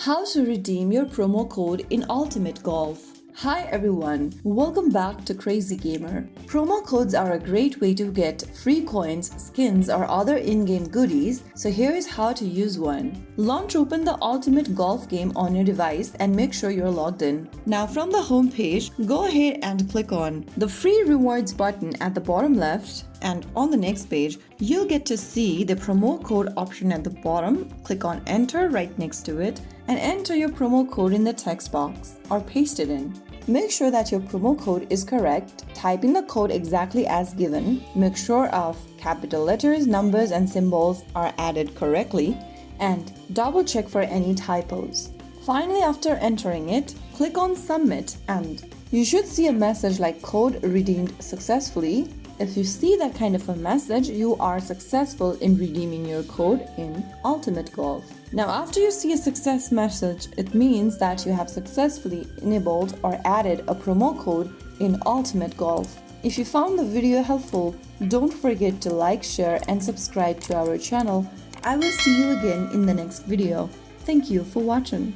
How to redeem your promo code in Ultimate Golf. Hi everyone, welcome back to Crazy Gamer. Promo codes are a great way to get free coins, skins or other in-game goodies, so here is how to use one. Launch open the Ultimate Golf game on your device and make sure you're logged in. Now from the home page, go ahead and click on the free rewards button at the bottom left, and on the next page, you'll get to see the promo code option at the bottom. Click on enter right next to it and enter your promo code in the text box or paste it in. Make sure that your promo code is correct. Type in the code exactly as given. Make sure of capital letters, numbers and symbols are added correctly, and double check for any typos. Finally, after entering it, click on submit and you should see a message like code redeemed successfully. If you see that kind of a message, you are successful in redeeming your code in Ultimate Golf. Now, after you see a success message, it means that you have successfully enabled or added a promo code in Ultimate Golf. If you found the video helpful, don't forget to like, share and subscribe to our channel. I will see you again in the next video. Thank you for watching.